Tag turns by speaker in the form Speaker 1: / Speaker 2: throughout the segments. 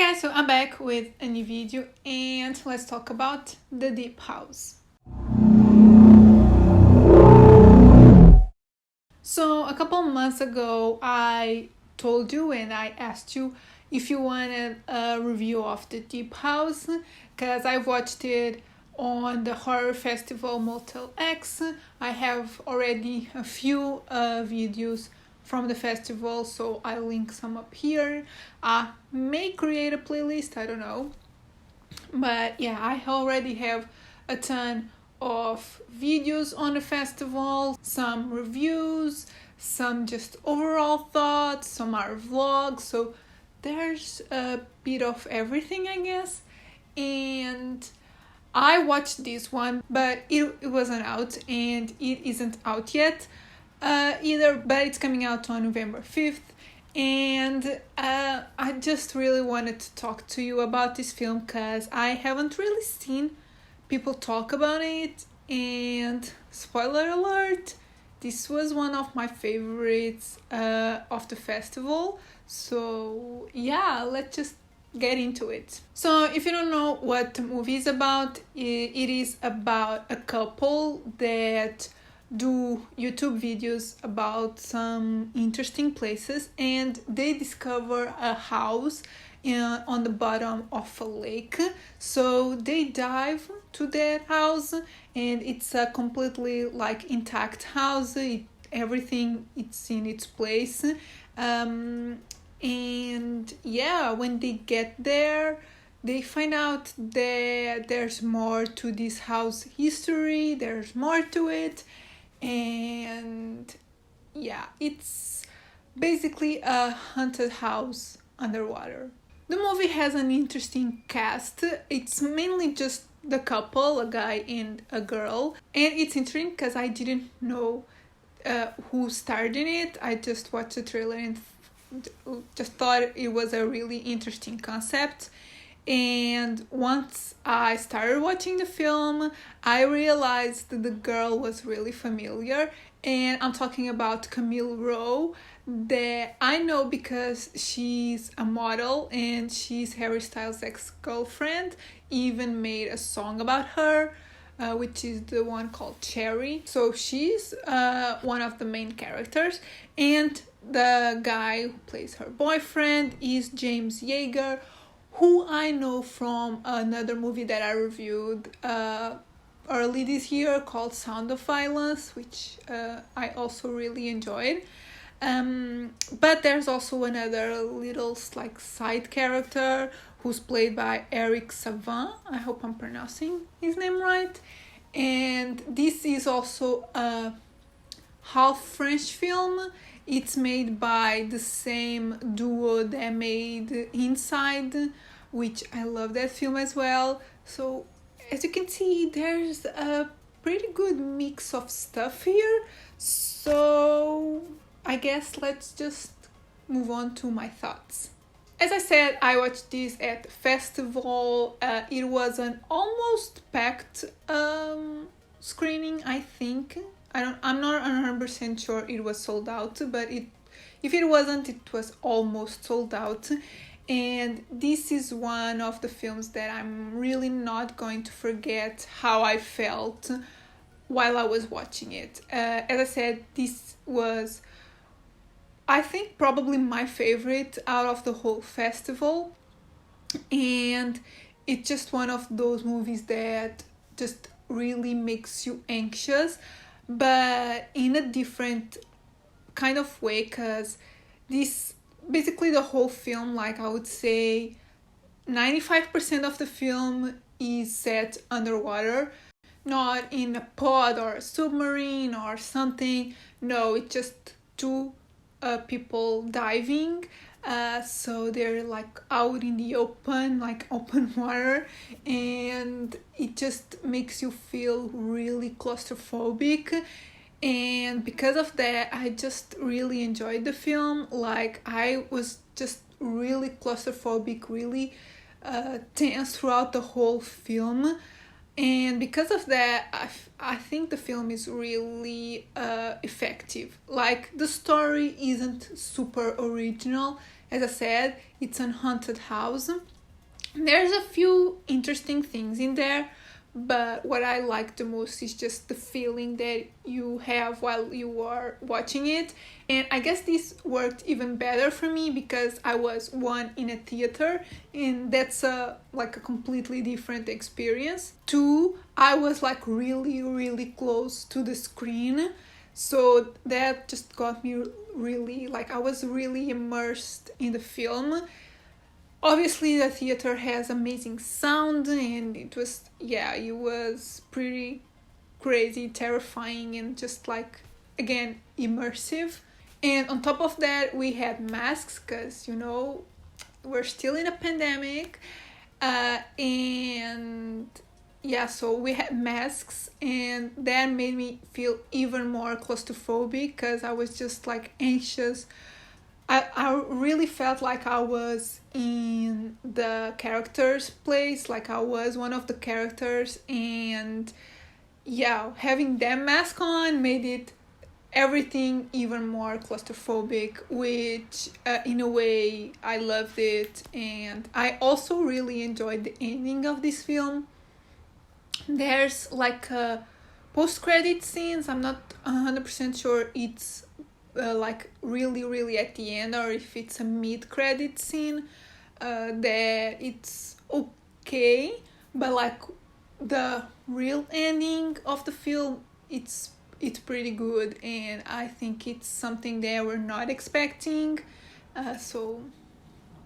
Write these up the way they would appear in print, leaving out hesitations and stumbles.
Speaker 1: Hey guys, so I'm back with a new video and let's talk about the Deep House. So a couple months ago I told you and I asked you if you wanted a review of the Deep House because I watched it on the horror festival MOTELX. I have already a few videos from the festival, so I'll link some up here. I may create a playlist, I don't know, but yeah, I already have a ton of videos on the festival, some reviews, some just overall thoughts, some are vlogs, so there's a bit of everything, I guess. And I watched this one, but it wasn't out and it isn't out yet either, but it's coming out on November 5th. And I just really wanted to talk to you about this film because I haven't really seen people talk about it. And spoiler alert, this was one of my favorites of the festival. So yeah, let's just get into it. So if you don't know what the movie is about, it is about a couple that do YouTube videos about some interesting places, and they discover a house on the bottom of a lake. So they dive to that house, and it's a completely like intact house. Everything it's in its place. And yeah, when they get there, they find out that there's more to this house history, there's more to it, and yeah, it's basically a haunted house underwater. The movie has an interesting cast. It's mainly just the couple, a guy and a girl, and it's interesting because I didn't know who starred in it. I just watched the trailer and just thought it was a really interesting concept. And once I started watching the film, I realized that the girl was really familiar. And I'm talking about Camille Rowe, that I know because she's a model and she's Harry Styles' ex-girlfriend. Even made a song about her, which is the one called Cherry. So she's one of the main characters. And the guy who plays her boyfriend is James Yeager, who I know from another movie that I reviewed early this year called Sound of Violence, which I also really enjoyed. But there's also another little like side character who's played by Eric Savin. I hope I'm pronouncing his name right. And this is also a half French film. It's made by the same duo that made Inside, which I love that film as well. So as you can see, there's a pretty good mix of stuff here. So I guess let's just move on to my thoughts. As I said, I watched this at the festival. It was an almost packed screening, I think. I'm not 100% sure it was sold out, but if it wasn't, it was almost sold out. And this is one of the films that I'm really not going to forget how I felt while I was watching it. As I said, this was, I think, probably my favorite out of the whole festival. And it's just one of those movies that just really makes you anxious, but in a different kind of way, because this basically the whole film, like I would say 95% of the film is set underwater, not in a pod or a submarine or something. No, it's just two people diving. So they're like out in the open, like open water, and it just makes you feel really claustrophobic. And because of that, I just really enjoyed the film. Like I was just really claustrophobic, really tense throughout the whole film. And because of that, I think the film is really effective. Like the story isn't super original. As I said, it's a haunted house, There's a few interesting things in there, but what I like the most is just the feeling that you have while you are watching it. And I guess this worked even better for me because I was one in a theater, and that's a completely different experience. Two, I was like really close to the screen, so that just got me really, like, I was really immersed in the film. Obviously the theater has amazing sound, and it was pretty crazy, terrifying, and just like, again, immersive. And on top of that, we had masks because we're still in a pandemic, and yeah, so we had masks, and that made me feel even more claustrophobic because I was just like anxious. I really felt like I was in the character's place, like I was one of the characters, and yeah, having that mask on made it everything even more claustrophobic, which in a way I loved it. And I also really enjoyed the ending of this film. There's like a post-credit scenes. I'm not 100% sure it's like really at the end or if it's a mid-credit scene. That it's okay, but like the real ending of the film, it's pretty good, and I think it's something they were not expecting. So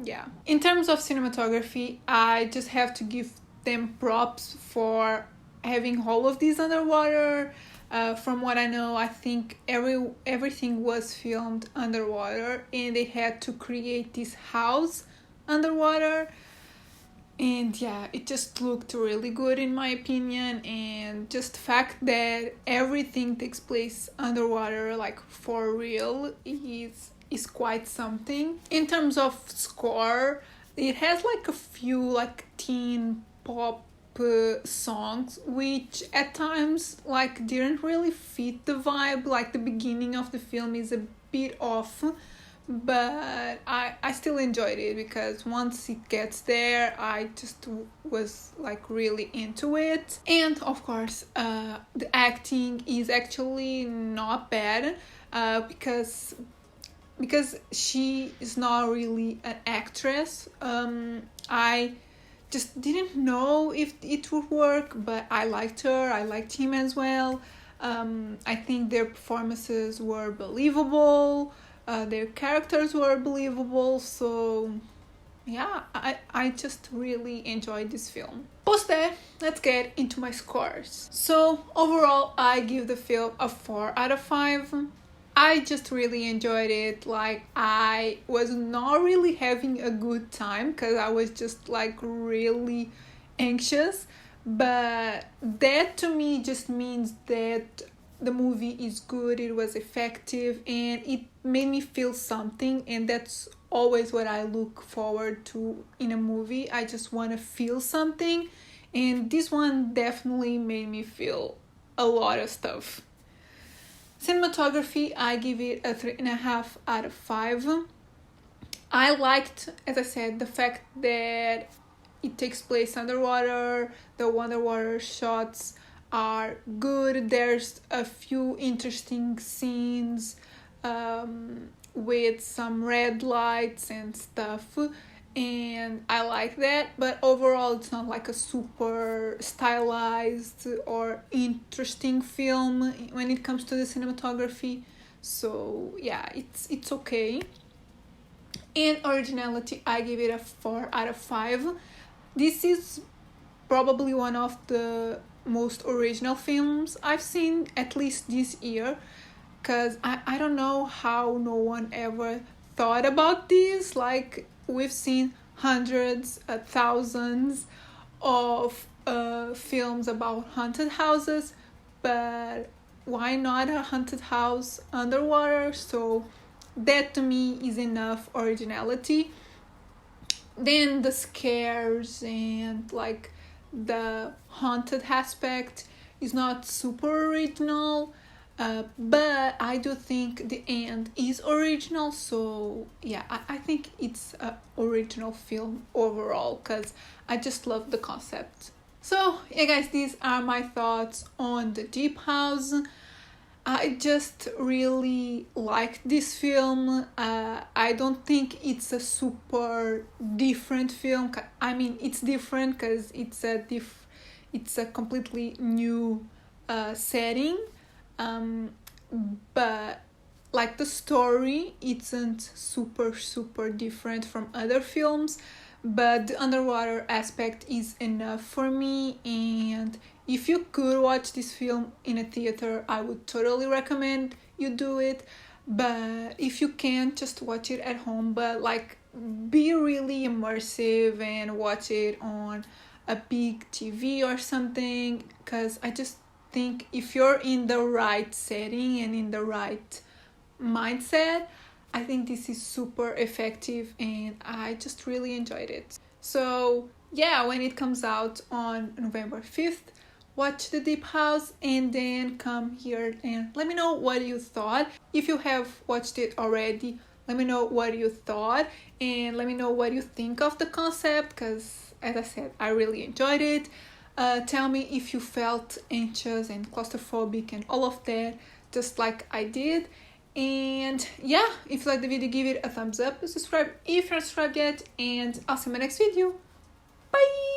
Speaker 1: yeah, in terms of cinematography, I just have to give them props for having all of these underwater. From what I know, I think everything was filmed underwater, and they had to create this house underwater. And yeah, it just looked really good in my opinion, and just the fact that everything takes place underwater, like for real, is quite something. In terms of score, it has like a few like teen pop songs which at times like didn't really fit the vibe. Like the beginning of the film is a bit off, but I still enjoyed it because once it gets there, I just was like really into it. And of course, the acting is actually not bad, because she is not really an actress. I just didn't know if it would work, but I liked her. I liked him as well. I think their performances were believable. Their characters were believable. So yeah, I just really enjoyed this film. Post that, let's get into my scores. So overall, I give the film a 4 out of 5. I just really enjoyed it. Like, I was not really having a good time because I was just like really anxious, but that to me just means that the movie is good, it was effective, and it made me feel something. And that's always what I look forward to in a movie. I just want to feel something, and this one definitely made me feel a lot of stuff. Cinematography, I give it a 3.5 out of 5. I liked, as I said, the fact that it takes place underwater. The underwater shots are good. There's a few interesting scenes with some red lights and stuff, and I like that. But overall, it's not like a super stylized or interesting film when it comes to the cinematography. So yeah, it's okay. And originality, I give it a 4 out of 5. This is probably one of the most original films I've seen, at least this year, because I don't know how no one ever thought about this. Like, we've seen hundreds, thousands of films about haunted houses, but why not a haunted house underwater? So that to me is enough originality. Then the scares and like the haunted aspect is not super original. But I do think the end is original, so yeah, I think it's an original film overall because I just love the concept. So yeah guys, these are my thoughts on the Deep House. I just really like this film. I don't think it's a super different film. I mean, it's different because it's a completely new setting. Um, but like the story isn't super different from other films, but the underwater aspect is enough for me. And if you could watch this film in a theater, I would totally recommend you do it. But if you can't, just watch it at home, but like be really immersive and watch it on a big TV or something, because I just think if you're in the right setting and in the right mindset, I think this is super effective and I just really enjoyed it. So yeah, when it comes out on November 5th, watch the Deep House and then come here and let me know what you thought. If you have watched it already, let me know what you thought and let me know what you think of the concept, because as I said, I really enjoyed it. Tell me if you felt anxious and claustrophobic and all of that, just like I did. And yeah, if you like the video, give it a thumbs up, subscribe if you're not subscribed yet, and I'll see you in my next video. Bye!